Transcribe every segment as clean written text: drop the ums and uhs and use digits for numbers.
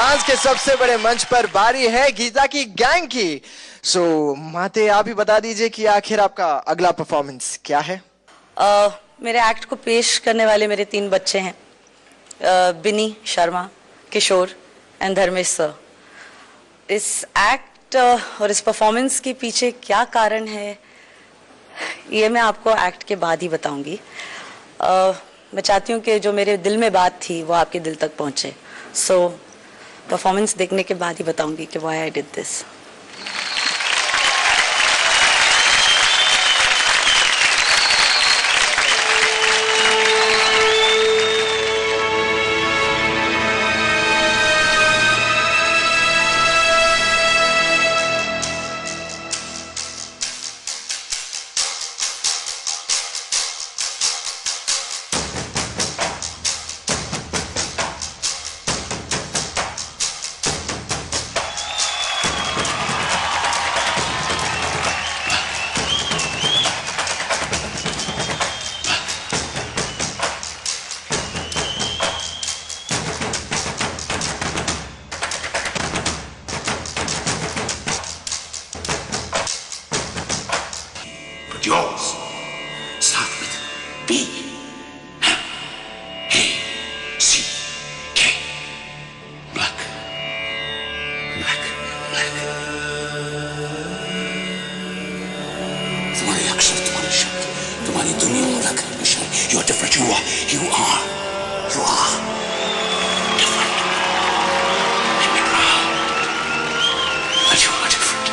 Dance के सबसे बड़े मंच पर बारी है गीता की गैंग की। सो माते आप ही बता दीजिए कि आखिर आपका अगला परफॉर्मेंस क्या है। मेरे एक्ट को पेश करने वाले मेरे 3 बच्चे हैं, बिनी शर्मा, किशोर एंड धर्मेश सर। इस एक्ट और इस परफॉर्मेंस के पीछे क्या कारण है ये मैं आपको एक्ट के बाद ही बताऊंगी। मैं चाहती हूँ कि जो मेरे दिल में बात थी वो आपके दिल तक पहुँचे। सो परफॉर्मेंस देखने के बाद ही बताऊंगी कि why I did this. Yours start with B. A C K. Black, black, black. तुम्हारे अक्षर, तुम्हारे शब्द, तुम्हारी दुनिया अलग है विशाल। You are different. You are different. Let me proud that you are different.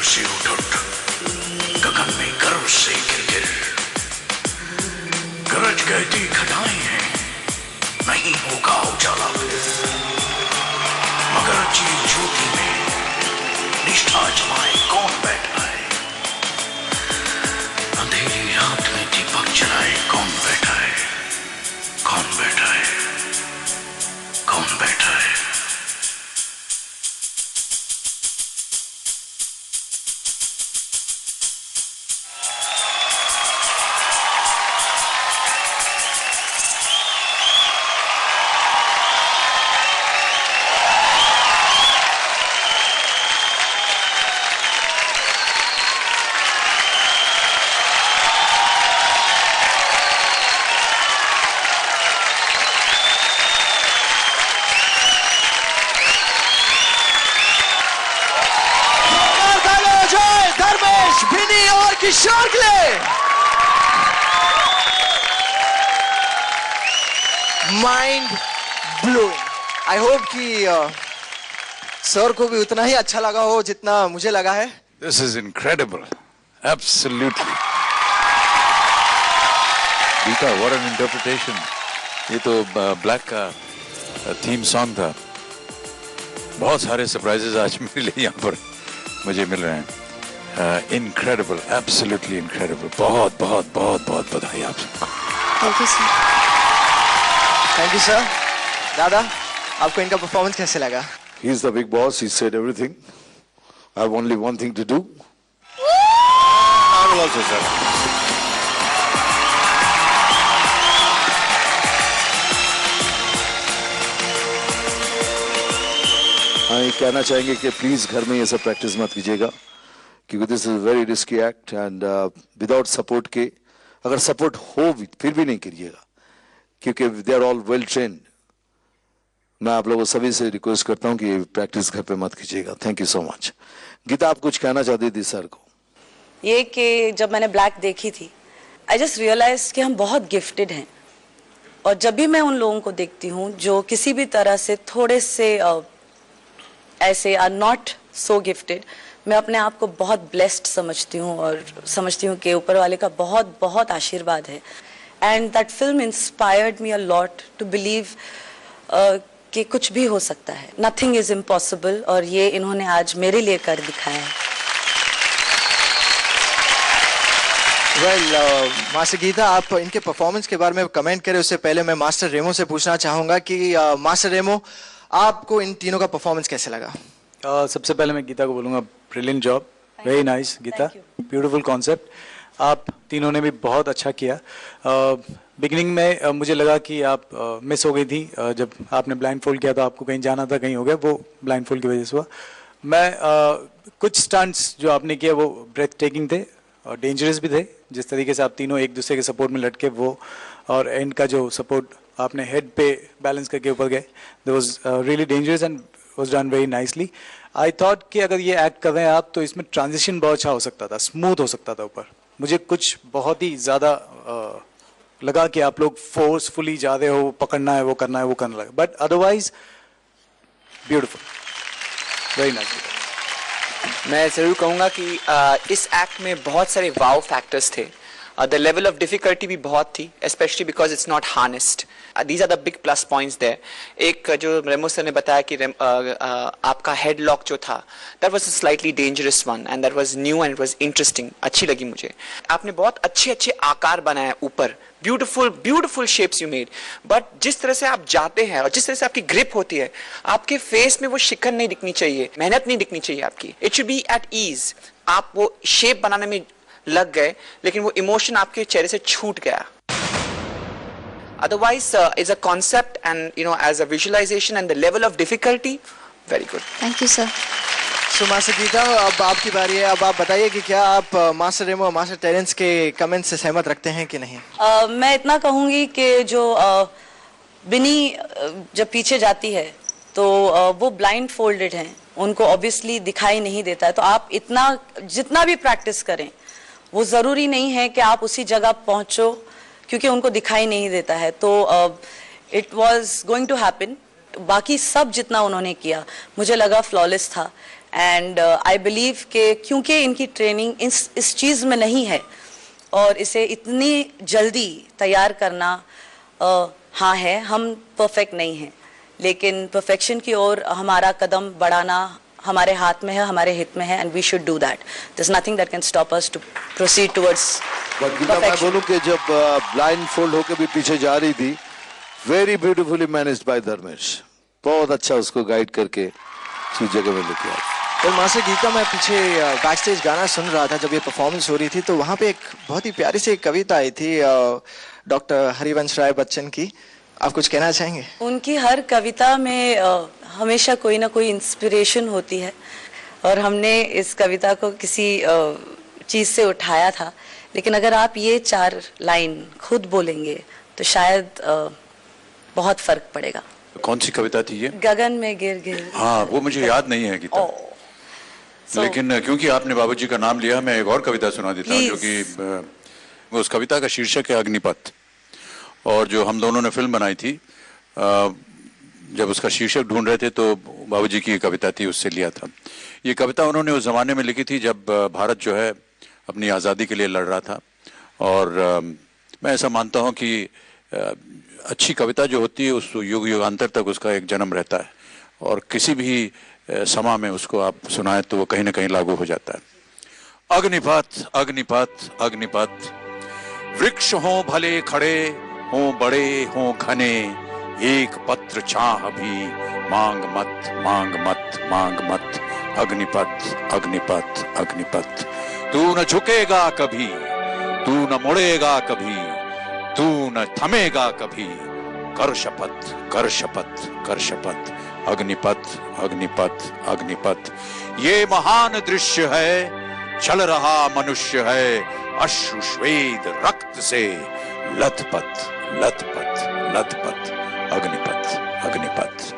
से उठ गगन में गर्व से गिर गरज कहती घटाएं हैं, नहीं होगा उजाला मगर चीज ज्योति में निष्ठा जमाए कौन बैठा है, अंधेरी रात में दीपक जलाए कौन बैठा है, कौन बैठा है, कौन बैठा है। किशोर के लिए माइंड ब्लोइंग। आई होप कि सर को भी उतना ही अच्छा लगा हो जितना मुझे लगा है। This is incredible Absolutely. Geeta, what an interpretation. ये तो ब्लैक का थीम सॉन्ग था. बहुत सारे सरप्राइजेस आज मेरे लिए यहाँ पर मुझे मिल रहे हैं. Incredible, absolutely incredible. बहुत बहुत बहुत बहुत बधाई आप सबको. Thank you sir. Thank you sir. दादा, आपको इनका परफॉर्मेंस कैसे लगा? He is the big boss. He said everything. I have only one thing to do. I will also, sir. हाँ, ये कहना चाहेंगे कि प्लीज घर में ये सब प्रैक्टिस मत कीजिएगा, क्योंकि this is very risky act and without support के, अगर सपोर्ट हो भी फिर भी नहीं करिएगा, क्योंकि they are all well trained. मैं आप लोगों सभी से रिक्वेस्ट करता हूँ कि ये प्रैक्टिस घर पे मत कीजिएगा. Thank you so much. Geeta, आप कुछ कहना चाहती थी सर को? ये कि जब मैंने ब्लैक देखी थी, आई जस्ट रियलाइज कि हम बहुत गिफ्टेड हैं. और जब भी मैं उन लोगों को देखती हूँ जो किसी भी तरह से थोड़े से ऐसे आर नॉट सो गिफ्टेड, मैं अपने आप को बहुत ब्लेस्ड समझती हूँ और समझती हूँ कि ऊपर वाले का बहुत बहुत आशीर्वाद है. And that film inspired me a lot to believe कि कुछ भी हो सकता है. नथिंग इज इम्पॉसिबल, और ये इन्होंने आज मेरे लिए कर दिखाया है. वेल, मास्टर गीता, आप इनके परफॉर्मेंस के बारे में कमेंट करें उससे पहले मैं मास्टर रेमो से पूछना चाहूंगा कि मास्टर रेमो, आपको इन तीनों का परफॉर्मेंस कैसे लगा? सबसे पहले मैं गीता को बोलूँगा, brilliant job, very nice Geeta, beautiful concept. आप तीनों ने भी बहुत अच्छा किया. बिगिनिंग में मुझे लगा कि आप मिस हो गई थी. जब आपने ब्लाइंड फोल्ड किया तो आपको कहीं जाना था, कहीं हो गया, वो ब्लाइंड फोल्ड की वजह से हुआ. मैं कुछ स्टंट्स जो आपने किया वो ब्रेथ टेकिंग थे और डेंजरस भी थे. जिस तरीके से आप तीनों एक दूसरे के सपोर्ट में लटके, वो और एंड का जो सपोर्ट आपने हेड पे बैलेंस करके ऊपर गए, that was really dangerous and was done very nicely. I thought कि अगर ये एक्ट कर रहे हैं आप तो इसमें ट्रांजिशन बहुत अच्छा हो सकता था, स्मूथ हो सकता था ऊपर. मुझे कुछ बहुत ही ज़्यादा लगा कि आप लोग फोर्सफुली जा रहे हो, पकड़ना है, वो करना है, वो करने लगा. But otherwise beautiful, very nice. मैं ज़रूर कहूँगा कि इस एक्ट में बहुत सारे वाव फैक्टर्स थे. द लेवल ऑफ डिफिकल्टी भी बहुत थी, specially because it's not harnessed. These are the big plus points there. एक जो रेमो सर ने बताया कि आपका हेड लॉक जो था, that was a slightly dangerous one and that was new and it was interesting. अच्छी लगी मुझे. आपने बहुत अच्छे अच्छे आकार बनाए ऊपर, beautiful beautiful shapes you made. But जिस तरह से आप जाते हैं और जिस तरह से आपकी ग्रिप होती है, आपके फेस में वो शिकन नहीं दिखनी चाहिए, मेहनत नहीं दिखनी चाहिए आपकी. It should be at ease. आप वो शेप बनाने में लग गए, लेकिन वो इमोशन आपके चेहरे से छूट गया. Otherwise, is a concept and as a visualization and the level of difficulty, very good. Thank you sir. So master Geeta, अब आपकी बारी है. अब आप बताइए कि क्या आप मास्टर रेमो और मास्टर टेरेंस के कमेंट से सहमत रखते हैं कि नहीं? मैं इतना कहूँगी कि जो बिनी जब पीछे जाती है तो वो ब्लाइंड फोल्डेड हैं, उनको ऑब्वियसली दिखाई नहीं देता है. तो आप इतना जितना भी प्रैक्टिस करें, वो ज़रूरी नहीं है कि आप उसी जगह पहुँचो, क्योंकि उनको दिखाई नहीं देता है. तो it was going to happen. बाकी सब जितना उन्होंने किया मुझे लगा फ्लॉलेस था. एंड आई बिलीव कि क्योंकि इनकी ट्रेनिंग इस चीज़ में नहीं है और इसे इतनी जल्दी तैयार करना, हाँ है, हम परफेक्ट नहीं हैं, लेकिन परफेक्शन की ओर हमारा कदम बढ़ाना हमारे हाथ में है, हमारे हित में है, and we should do that. There is nothing that can stop us to proceed towards Geeta, मैं बोलूं कि जब ब्लाइंड फोल्ड होकर भी पीछे जा रही थी, very beautifully managed by Dharmesh. बहुत अच्छा उसको गाइड करके उस जगह में लेके आए. तो मास्टर गीता, मैं पीछे बैक स्टेज गाना सुन रहा था जब ये परफॉर्मेंस हो रही थी, तो वहाँ पे एक बहुत ही प्यारी सी कविता आई थी डॉक्टर हरिवंश राय बच्चन की. आप कुछ कहना चाहेंगे? उनकी हर कविता में हमेशा कोई ना कोई इंस्पिरेशन होती है, और हमने इस कविता को किसी चीज़ से उठाया था. लेकिन अगर आप ये 4 लाइन खुद बोलेंगे तो शायद बहुत फर्क पड़ेगा. कौन सी कविता थी ये? गगन में गिर गिर. हाँ, वो मुझे याद नहीं है गीता. लेकिन क्योंकि आपने बाबूजी का नाम लिया, मैं एक और कविता सुना देता हूँ, जो कि उस कविता का शीर्षक है अग्निपथ. और जो हम दोनों ने फिल्म बनाई थी, जब उसका शीर्षक ढूंढ रहे थे तो बाबूजी की कविता थी, उससे लिया था. ये कविता उन्होंने उस जमाने में लिखी थी जब भारत जो है अपनी आज़ादी के लिए लड़ रहा था। और मैं ऐसा मानता हूँ कि अच्छी कविता जो होती है उस युग युगांतर तक उसका एक जन्म रहता है, और किसी भी समा में उसको आप सुनाएं तो वो कहीं ना कहीं लागू हो जाता है। अग्निपथ अग्निपथ अग्निपथ, वृक्ष हों भले खड़े हों बड़े हों घने, एक पत्र छाह भी मांग मत मांग मत मांग मत। अग्निपथ अग्निपथ अग्निपथ, तू न झुकेगा कभी, तू न मुड़ेगा कभी, तू न थमेगा कभी, कर शपथ कर शपथ कर शपथ। अग्निपथ अग्निपथ अग्निपथ, ये महान दृश्य है, चल रहा मनुष्य है, अश्रु श्वेत रक्त से लथपथ लथपथ लथपथ। अग्निपथ अग्निपथ।